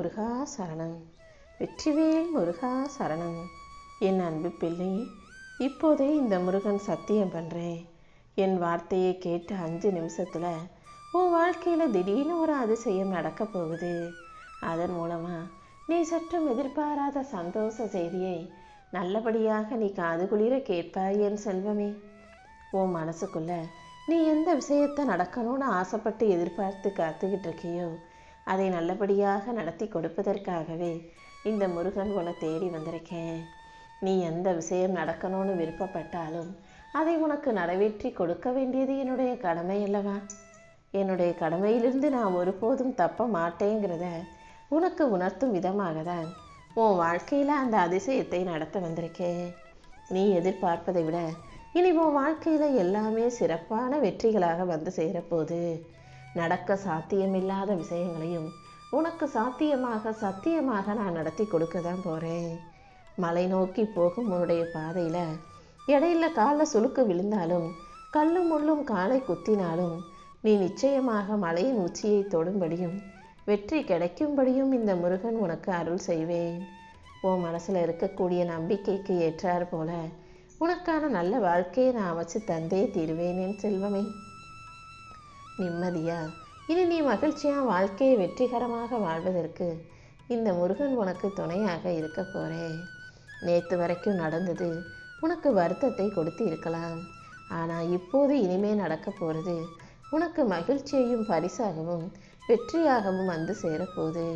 முருகா சரணம். வெற்றிவேல் முருகா சரணம். என் அன்பு பிள்ளை, இப்போதே இந்த முருகன் சத்தியம் பண்ணுறேன். என் வார்த்தையை கேட்ட 5 நிமிஷத்தில் உன் வாழ்க்கையில் திடீர்னு ஒரு அதிசயம் நடக்க போகுது. அதன் மூலமாக நீ சற்றும் எதிர்பாராத சந்தோஷ செய்தியை நல்லபடியாக நீ காது குளிர கேட்பாய் என் செல்வமே. உன் மனசுக்குள்ள நீ எந்த விஷயத்தை நடக்கணும்னு ஆசைப்பட்டு எதிர்பார்த்து காத்துக்கிட்டு இருக்கியோ அதை நல்லபடியாக நடத்தி கொடுப்பதற்காகவே இந்த முருகன் உன்னை தேடி வந்திருக்கேன். நீ எந்த விஷயம் நடக்கணும்னு விருப்பப்பட்டாலும் அதை உனக்கு நிறைவேற்றி கொடுக்க வேண்டியது என்னுடைய கடமை அல்லவா? என்னுடைய கடமையிலிருந்து நான் ஒருபோதும் தப்ப மாட்டேங்கிறத உனக்கு உணர்த்தும் விதமாக தான் உன் வாழ்க்கையில் அந்த அதிசயத்தை நடத்த வந்திருக்கேன். நீ எதிர்பார்ப்பதை விட இனி உன் வாழ்க்கையில் எல்லாமே சிறப்பான வெற்றிகளாக வந்து சேரப்போகுது. நடக்க சாத்தியமில்லாத விஷயங்களையும் உனக்கு சத்தியமாக நான் நடத்தி கொடுக்க தான் போகிறேன். மலை நோக்கி போகும் உன்னுடைய பாதையில் இடையில காலில் சுளுக்கு விழுந்தாலும் கல்லும் முள்ளும் காலை குத்தினாலும் நீ நிச்சயமாக மலையின் உச்சியை தொடும்படியும் வெற்றி கிடைக்கும்படியும் இந்த முருகன் உனக்கு அருள் செய்வேன். உன் மனசில் இருக்கக்கூடிய நம்பிக்கைக்கு ஏற்றார் போல உனக்கான நல்ல வாழ்க்கையை நான் வச்சு தந்தே தீருவேன் என் செல்வமே. நிம்மதியா இனி நீ மகிழ்ச்சியாக வாழ்க்கையை வெற்றிகரமாக வாழ்வதற்கு இந்த முருகன் உனக்கு துணையாக இருக்க போகிறேன். நேற்று வரைக்கும் நடந்தது உனக்கு வருத்தத்தை கொடுத்து இருக்கலாம். ஆனால் இப்போது இனிமே நடக்க போகிறது உனக்கு மகிழ்ச்சியையும் பரிசாகவும் வெற்றியாகவும் வந்து சேரப்போகுது.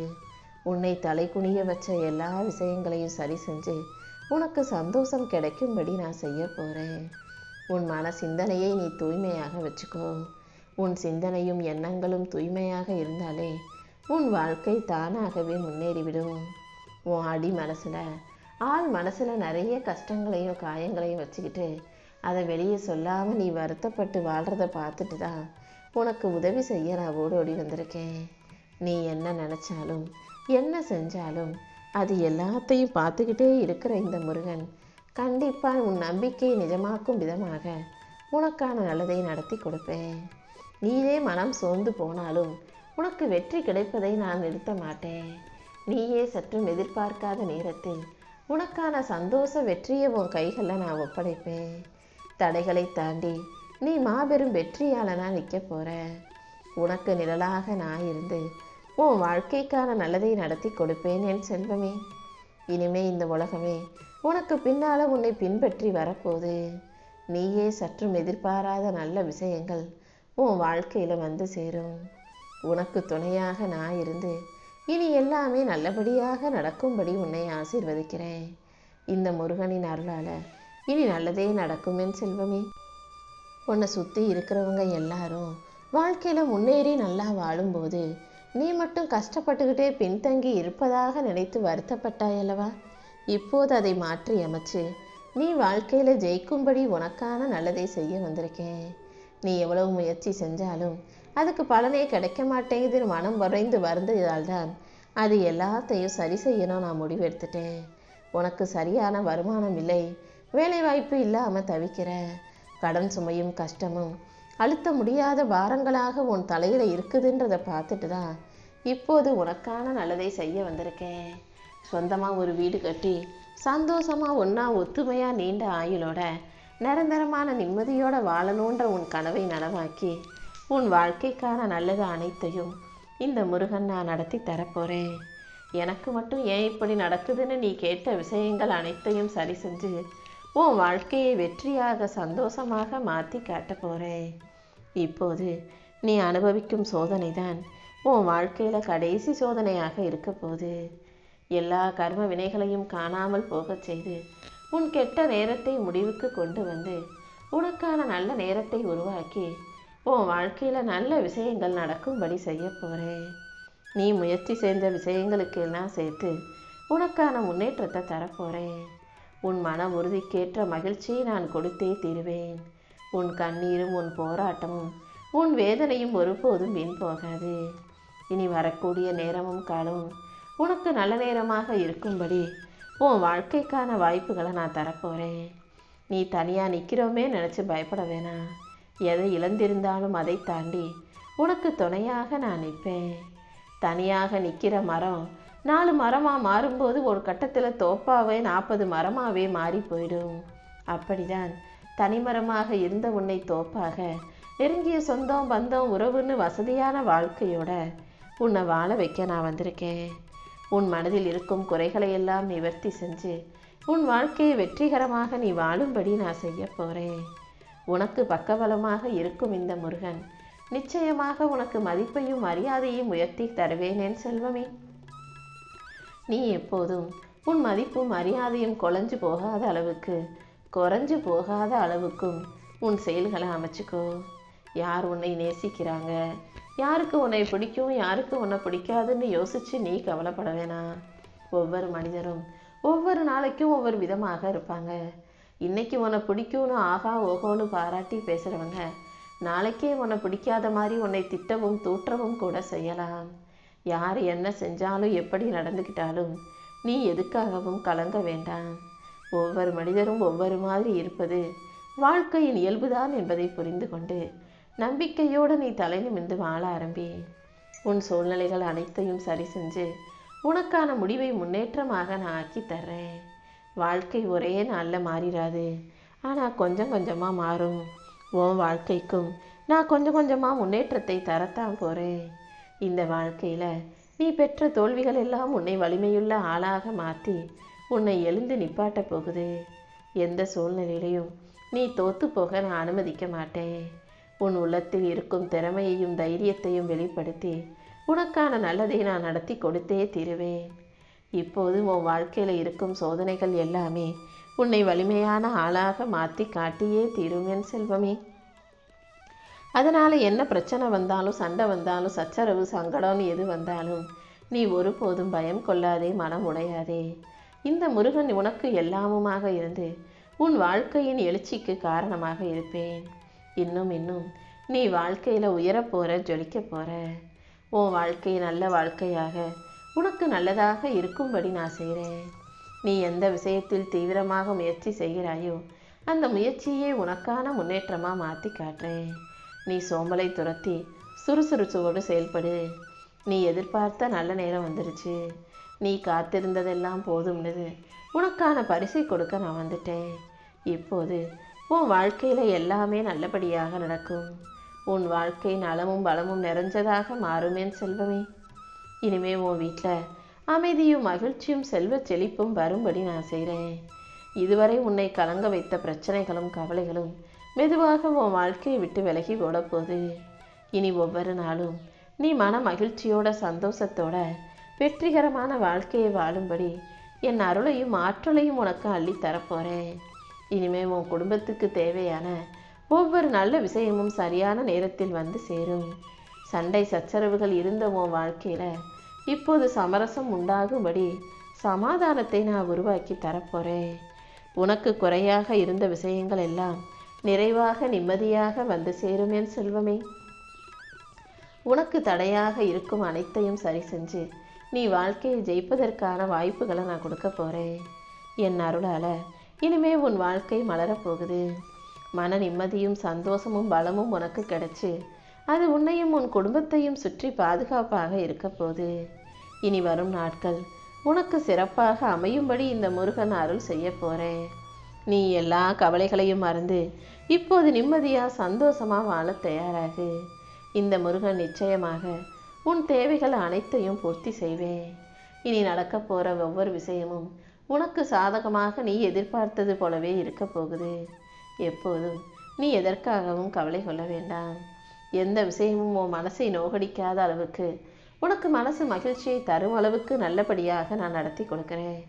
உன்னை தலை குனிய வச்ச எல்லா விஷயங்களையும் சரி செஞ்சு உனக்கு சந்தோஷம் கிடைக்கும்படி நான் செய்ய போகிறேன். உன் மன சிந்தனையை நீ தூய்மையாக வச்சுக்கோ. உன் சிந்தனையும் எண்ணங்களும் தூய்மையாக இருந்தாலே உன் வாழ்க்கை தானாகவே முன்னேறிவிடும். உன் அடி மனசில் ஆள் மனசில் நிறைய கஷ்டங்களையும் காயங்களையும் வச்சுக்கிட்டு அதை வெளியே சொல்லாமல் நீ வருத்தப்பட்டு வாழ்கிறத பார்த்துட்டு தான் உனக்கு உதவி செய்ய நான் ஓடோடி வந்திருக்கேன். நீ என்ன நினச்சாலும் என்ன செஞ்சாலும் அது எல்லாத்தையும் பார்த்துக்கிட்டே இருக்கிற இந்த முருகன் கண்டிப்பாக உன் நம்பிக்கையை நிஜமாக்கும் விதமாக உனக்கான நல்லதை நடத்தி கொடுப்பேன். நீயே மனம் சோர்ந்து போனாலும் உனக்கு வெற்றி கிடைப்பதை நான் நிறுத்த மாட்டேன். நீயே சற்றும் எதிர்பார்க்காத நேரத்தில் உனக்கான சந்தோஷ வெற்றியை உன் கைகளில் நான் ஒப்படைப்பேன். தடைகளை தாண்டி நீ மாபெரும் வெற்றியாளனாக நிற்க போகிற. உனக்கு நிழலாக நான் இருந்து உன் வாழ்க்கைக்கான நல்லதை நடத்தி கொடுப்பேன் என் செல்வமே. இனிமே இந்த உலகமே உனக்கு பின்னால் உன்னை பின்பற்றி வரப்போகுது. நீயே சற்றும் எதிர்பாராத நல்ல விஷயங்கள் உன் வாழ்க்கையில் வந்து சேரும். உனக்கு துணையாக நான் இருந்து இனி எல்லாமே நல்லபடியாக நடக்கும்படி உன்னை ஆசீர்வதிக்கிறேன். இந்த முருகனின் அருளால் இனி நல்லதே நடக்கும் என் செல்வமே. உன்னை சுற்றி இருக்கிறவங்க எல்லாரும் வாழ்க்கையில் முன்னேறி நல்லா வாழும்போது நீ மட்டும் கஷ்டப்பட்டுக்கிட்டே பின்தங்கி இருப்பதாக நினைத்து வருத்தப்பட்டாயல்லவா? இப்போது அதை மாற்றி அமைச்சு நீ வாழ்க்கையில் ஜெயிக்கும்படி உனக்கான நல்லதை செய்ய வந்திருக்கேன். நீ எவ்வளவு முயற்சி செஞ்சாலும் அதுக்கு பலனே கிடைக்க மாட்டேங்குதுன்னு மனம் வரைந்து வருந்ததால் தான் அது எல்லாத்தையும் சரி செய்யணும் நான் முடிவெடுத்துட்டேன். உனக்கு சரியான வருமானம் இல்லை, வேலை வாய்ப்பு இல்லாமல் தவிக்கிற, கடன் சுமையும் கஷ்டமும் அழுத்த முடியாத பாரங்களாக உன் தலையில் இருக்குதுன்றதை பார்த்துட்டு தான் இப்போது உனக்கான நல்லதை செய்ய வந்திருக்கேன். சொந்தமாக ஒரு வீடு கட்டி சந்தோஷமாக ஒன்றா ஒத்துமையாக நீண்ட ஆயுளோட நிரந்தரமான நிம்மதியோடு வாழணுன்ற உன் கனவை நனவாக்கி உன் வாழ்க்கைக்கான நல்லது அனைத்தையும் இந்த முருகன் நான் நடத்தி தரப்போகிறேன். எனக்கு மட்டும் ஏன் இப்படி நடக்குதுன்னு நீ கேட்ட விஷயங்கள் அனைத்தையும் சரி செஞ்சு உன் வாழ்க்கையை வெற்றியாக சந்தோஷமாக மாற்றி காட்ட போகிறேன். இப்போது நீ அனுபவிக்கும் சோதனை தான் உன் வாழ்க்கையில் கடைசி சோதனையாக இருக்க போகுது. எல்லா கர்ம வினைகளையும் காணாமல் போகச் செய்து உன் கெட்ட நேரத்தை முடிவுக்கு கொண்டு வந்து உனக்கான நல்ல நேரத்தை உருவாக்கி உன் வாழ்க்கையில் நல்ல விஷயங்கள் நடக்கும்படி செய்ய போகிறேன். நீ முயற்சி செஞ்ச விஷயங்களுக்கு எல்லாம் சேர்த்து உனக்கான முன்னேற்றத்தை தரப்போகிறேன். உன் மன உறுதிக்கேற்ற மகிழ்ச்சியை நான் கொடுத்தே தீருவேன். உன் கண்ணீரும் உன் போராட்டமும் உன் வேதனையும் ஒருபோதும் வீண் போகாது. இனி வரக்கூடிய நேரமும் காலமும் உனக்கு நல்ல நேரமாக இருக்கும்படி உன் வாழ்க்கைக்கான வாய்ப்புகளை நான் தரப்போகிறேன். நீ தனியாக நிற்கிறோமே நினச்சி பயப்பட வேணாம். எதை இழந்திருந்தாலும் அதை தாண்டி உனக்கு துணையாக நான் நிற்பேன். தனியாக நிற்கிற மரம் 4 மரமாக மாறும்போது ஒரு கட்டத்தில் தோப்பாவே 40 மரமாகவே மாறி போயிடும். அப்படிதான் தனிமரமாக இருந்த உன்னை தோப்பாக, நெருங்கிய சொந்தம் பந்தம் உறவுன்னு வசதியான வாழ்க்கையோட உன்னை வாழ வைக்க நான் வந்திருக்கேன். உன் மனதில் இருக்கும் குறைகளை எல்லாம் நிவர்த்தி செஞ்சு உன் வாழ்க்கையை வெற்றிகரமாக நீ வாழும்படி நான் செய்ய போகிறேன். உனக்கு பக்கபலமாக இருக்கும் இந்த முருகன் நிச்சயமாக உனக்கு மதிப்பையும் மரியாதையும் உயர்த்தி தருவேனேன் செல்வமே. நீ எப்போதும் உன் மதிப்பும் மரியாதையும் குறைஞ்சு போகாத அளவுக்கும் உன் செயல்களை அமைச்சுக்கோ. யார் உன்னை நேசிக்கிறாங்க, யாருக்கு உன்னை பிடிக்கும், யாருக்கு உன்னை பிடிக்காதுன்னு யோசிச்சு நீ கவலைப்பட வேணாம். ஒவ்வொரு மனிதரும் ஒவ்வொரு நாளைக்கும் ஒவ்வொரு விதமாக இருப்பாங்க. இன்னைக்கு உன்னை பிடிக்கும்னு ஆகா ஓகோன்னு பாராட்டி பேசுகிறவங்க நாளைக்கே உன்னை பிடிக்காத மாதிரி உன்னை திட்டவும் தூற்றவும் கூட செய்யலாம். யார் என்ன செஞ்சாலும் எப்படி நடந்துக்கிட்டாலும் நீ எதுக்காகவும் கலங்க வேண்டாம். ஒவ்வொரு மனிதரும் ஒவ்வொரு மாதிரி இருப்பது வாழ்க்கையின் இயல்புதான் என்பதை புரிந்து கொண்டு நம்பிக்கையோடு நீ தலை நிமிர்ந்து வாழ ஆரம்பி. உன் சூழ்நிலைகள் அனைத்தையும் சரி செஞ்சு உனக்கான முடிவை முன்னேற்றமாக நான் ஆக்கி தர்றேன். வாழ்க்கை ஒரே நாளில் மாறிடாது, ஆனால் கொஞ்சம் கொஞ்சமாக மாறும். உன் வாழ்க்கைக்கும் நான் கொஞ்சம் கொஞ்சமாக முன்னேற்றத்தை தரத்தான் போகிறேன். இந்த வாழ்க்கையில் நீ பெற்ற தோல்விகள் எல்லாம் உன்னை வலிமையுள்ள ஆளாக மாற்றி உன்னை எழுந்து நிப்பாட்ட போகுது. எந்த சூழ்நிலையிலையும் நீ தோத்து போக நான் அனுமதிக்க மாட்டேன். உன் உள்ளத்தில் இருக்கும் திறமையையும் தைரியத்தையும் வெளிப்படுத்தி உனக்கான நல்லதை நான் நடத்தி கொடுத்தே தீருவேன். இப்போது உன் வாழ்க்கையில் இருக்கும் சோதனைகள் எல்லாமே உன்னை வலிமையான ஆளாக மாற்றி காட்டியே தீரும் என் செல்வமே. அதனால் என்ன பிரச்சனை வந்தாலும், சண்டை வந்தாலும், சச்சரவு சங்கடம்னு எது வந்தாலும் நீ ஒருபோதும் பயம் கொள்ளாதே, மனம் உடையாதே. இந்த முருகன் உனக்கு எல்லாமுமாக இருந்து உன் வாழ்க்கையின் எழுச்சிக்கு காரணமாக இருப்பேன். இன்னும் நீ வாழ்க்கையில் உயரப்போகிற, ஜொலிக்க போகிற. உன் வாழ்க்கை நல்ல வாழ்க்கையாக உனக்கு நல்லதாக இருக்கும்படி நான் செய்கிறேன். நீ எந்த விஷயத்தில் தீவிரமாக முயற்சி செய்கிறாயோ அந்த முயற்சியே உனக்கான முன்னேற்றமாக மாற்றி காட்டுறேன். நீ சோம்பலை துரத்தி சுறுசுறுச்சோடு செயல்படு. நீ எதிர்பார்த்த நல்ல நேரம் வந்துருச்சு. நீ காத்திருந்ததெல்லாம் போதும்னது உனக்கான பரிசை கொடுக்க நான் வந்துட்டேன். இப்போது உன் வாழ்க்கையில் எல்லாமே நல்லபடியாக நடக்கும். உன் வாழ்க்கை நலமும் பலமும் நிறைஞ்சதாக மாறுமேன் செல்வமே. இனிமே உன் வீட்டில் அமைதியும் மகிழ்ச்சியும் செல்வ செழிப்பும் வரும்படி நான் செய்கிறேன். இதுவரை உன்னை கலங்க வைத்த பிரச்சனைகளும் கவலைகளும் மெதுவாக உன் வாழ்க்கையை விட்டு விலகி ஓடப்போகுது. இனி ஒவ்வொரு நாளும் நீ மன மகிழ்ச்சியோட சந்தோஷத்தோட வெற்றிகரமான வாழ்க்கையை வாழும்படி என் அருளையும் ஆற்றலையும் உனக்கு அள்ளி தரப்போகிறேன். இனிமே உன் குடும்பத்துக்கு தேவையான ஒவ்வொரு நல்ல விஷயமும் சரியான நேரத்தில் வந்து சேரும். சண்டை சச்சரவுகள் இருந்த உன் வாழ்க்கையில் இப்போது சமரசம் உண்டாகும்படி சமாதானத்தை நான் உருவாக்கி தரப்போகிறேன். உனக்கு குறையாக இருந்த விஷயங்கள் எல்லாம் நிறைவாக நிம்மதியாக வந்து சேரும் என் செல்வமே. உனக்கு தடையாக இருக்கும் அனைத்தையும் சரி செஞ்சு நீ வாழ்க்கையை ஜெயிப்பதற்கான வாய்ப்புகளை நான் கொடுக்க போகிறேன். என் அருளால் இனிமே உன் வாழ்க்கை மலரப்போகுது. மன நிம்மதியும் சந்தோஷமும் பலமும் உனக்கு கிடைச்சி அது உன்னையும் உன் குடும்பத்தையும் சுற்றி பாதுகாப்பாக இருக்க போகுது. இனி வரும் நாட்கள் உனக்கு சிறப்பாக அமையும்படி இந்த முருகன் அருள் செய்ய போகிறேன். நீ எல்லா கவலைகளையும் மறந்து இப்போது நிம்மதியாக சந்தோஷமாக வாழ தயாராகு. இந்த முருகன் நிச்சயமாக உன் தேவைகள் அனைத்தையும் பூர்த்தி செய்வேன். இனி நடக்க போகிற ஒவ்வொரு விஷயமும் உனக்கு சாதகமாக நீ எதிர்பார்த்தது போலவே இருக்க போகுது. எப்போதும் நீ எதற்காகவும் கவலை கொள்ள வேண்டாம். எந்த விஷயமும் உன் மனசை நோகடிக்காத அளவுக்கு உனக்கு மனசு மகிழ்ச்சியை தரும் அளவுக்கு நல்லபடியாக நான் நடத்தி கொடுக்குறேன்.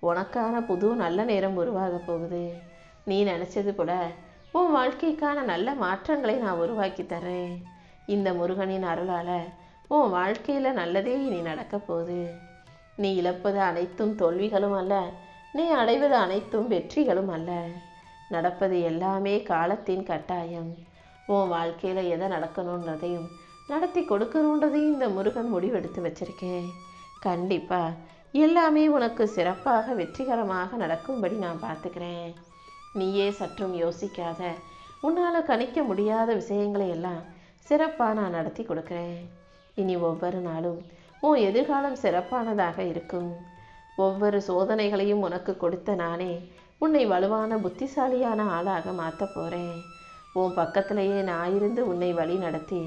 உனக்கான புது நல்ல நேரம் உருவாக போகுது. நீ நினச்சது கூட உன் வாழ்க்கைக்கான நல்ல மாற்றங்களை நான் உருவாக்கி தர்றேன். இந்த முருகனின் அருளால் உன் வாழ்க்கையில் நல்லதே இனி நடக்க போகுது. நீ இழப்பது அனைத்தும் தோல்விகளும் அல்ல, நீ அடைவது அனைத்தும் வெற்றிகளும் அல்ல. நடப்பது எல்லாமே காலத்தின் கட்டாயம். உன் வாழ்க்கையில் எதை நடக்கணுன்றதையும் நடத்தி கொடுக்கணுன்றதையும் இந்த முருகன் முடிவெடுத்து வச்சிருக்கேன். கண்டிப்பாக எல்லாமே உனக்கு சிறப்பாக வெற்றிகரமாக நடக்கும்படி நான் பார்த்துக்கிறேன். நீயே சற்றும் யோசிக்காத, உன்னால் கணிக்க முடியாத விஷயங்களை எல்லாம் சிறப்பாக நான் நடத்தி கொடுக்குறேன். இனி ஒவ்வொரு நாளும் உன் எதிர்காலம் சிறப்பானதாக இருக்கும். ஒவ்வொரு சோதனைகளையும் உனக்கு கொடுத்த நானே உன்னை வலுவான புத்திசாலியான ஆளாக மாற்றப் போறேன். உன் பக்கத்திலேயே நான் இருந்து உன்னை வழி நடத்தி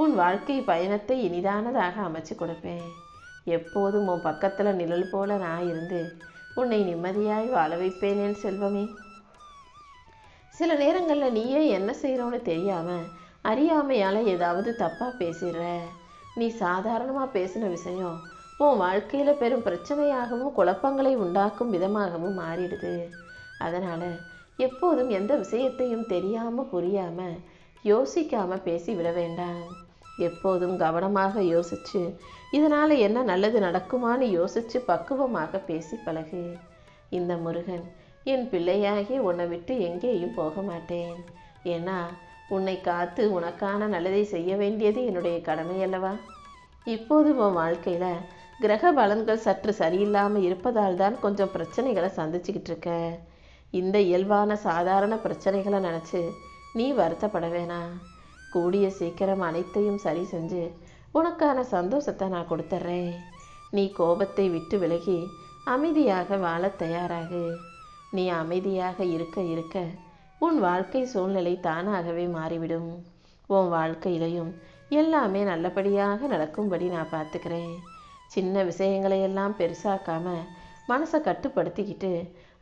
உன் வாழ்க்கை பயணத்தை இனிதானதாக அமைச்சு கொடுப்பேன். எப்போதும் உன் பக்கத்தில் நிழல் போல நான் இருந்து உன்னை நிம்மதியாய் வாழ வைப்பேன் என் செல்வமே. சில நேரங்களில் நீயே என்ன செய்கிறோன்னு தெரியாமல் அறியாமையால் ஏதாவது தப்பாக பேசிடுற. நீ சாதாரணமாக பேசின விஷயம் உன் வாழ்க்கையில் பெரும் பிரச்சனையாகவும் குழப்பங்களை உண்டாக்கும் விதமாகவும் மாறிடுது. அதனால் எப்போதும் எந்த விஷயத்தையும் தெரியாமல் புரியாமல் யோசிக்காமல் பேசிவிட வேண்டாம். எப்போதும் கவனமாக யோசித்து இதனால் என்ன நல்லது நடக்குமான்னு யோசித்து பக்குவமாக பேசி பழகு. இந்த முருகன் என் பிள்ளையாகி உன்னை விட்டு எங்கேயும் போக மாட்டேன். ஏன்னா உன்னை காத்து உனக்கான நல்லதை செய்ய வேண்டியது என்னுடைய கடமை அல்லவா. இப்போது உன் வாழ்க்கையில் கிரக பலன்கள் சற்று சரியில்லாமல் இருப்பதால் தான் கொஞ்சம் பிரச்சனைகளை சந்திச்சுக்கிட்டு இருக்க. இந்த இயல்பான சாதாரண பிரச்சனைகளை நினச்சி நீ வருத்தப்பட வேணாம். கூடிய சீக்கிரம் அனைத்தையும் சரி செஞ்சு உனக்கான சந்தோஷத்தை நான் கொடுத்துட்றேன். நீ கோபத்தை விட்டு விலகி அமைதியாக வாழ தயாராகு. நீ அமைதியாக இருக்க இருக்க உன் வாழ்க்கை சூழ்நிலை தானாகவே மாறிவிடும். உன் வாழ்க்கையிலையும் எல்லாமே நல்லபடியாக நடக்கும்படி நான் பார்த்துக்கிறேன். சின்ன விஷயங்களையெல்லாம் பெருசாக்காம மனசை கட்டுப்படுத்திக்கிட்டு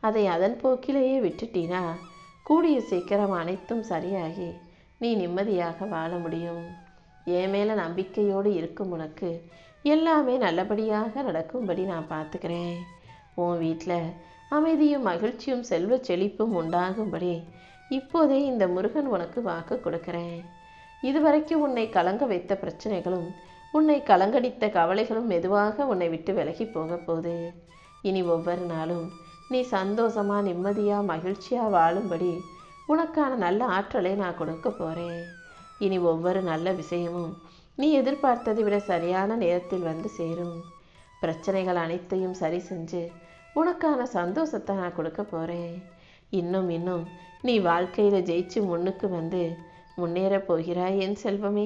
அதை அதன் போக்கிலேயே விட்டுட்டினா கூடிய சீக்கிரம் அனைத்தும் சரியாகி நீ நிம்மதியாக வாழ முடியும். என் மேலே நம்பிக்கையோடு இருக்கும் உனக்கு எல்லாமே நல்லபடியாக நடக்கும்படி நான் பார்த்துக்கிறேன். உன் வீட்டில் அமைதியும் மகிழ்ச்சியும் செல்வ செழிப்பும் உண்டாகும்படி இப்போதே இந்த முருகன் உனக்கு வாக்கு கொடுக்கிறேன். இதுவரைக்கும் உன்னை கலங்க வைத்த பிரச்சனைகளும் உன்னை கலங்கடித்த கவலைகளும் மெதுவாக உன்னை விட்டு விலகி போக போகுது. இனி ஒவ்வொரு நாளும் நீ சந்தோஷமா நிம்மதியா மகிழ்ச்சியா வாழும்படி உனக்கான நல்ல ஆற்றலை நான் கொடுக்க போறேன். இனி ஒவ்வொரு நல்ல விஷயமும் நீ எதிர்பார்த்ததை விட சரியான நேரத்தில் வந்து சேரும். பிரச்சனைகள் அனைத்தையும் சரி செஞ்சு உனக்கான சந்தோஷத்தை நான் கொடுக்க போறேன். இன்னும் இன்னும் நீ வாழ்க்கையில் ஜெயிச்சு முன்னுக்கு வந்து முன்னேற போகிறாய் என் செல்வமே.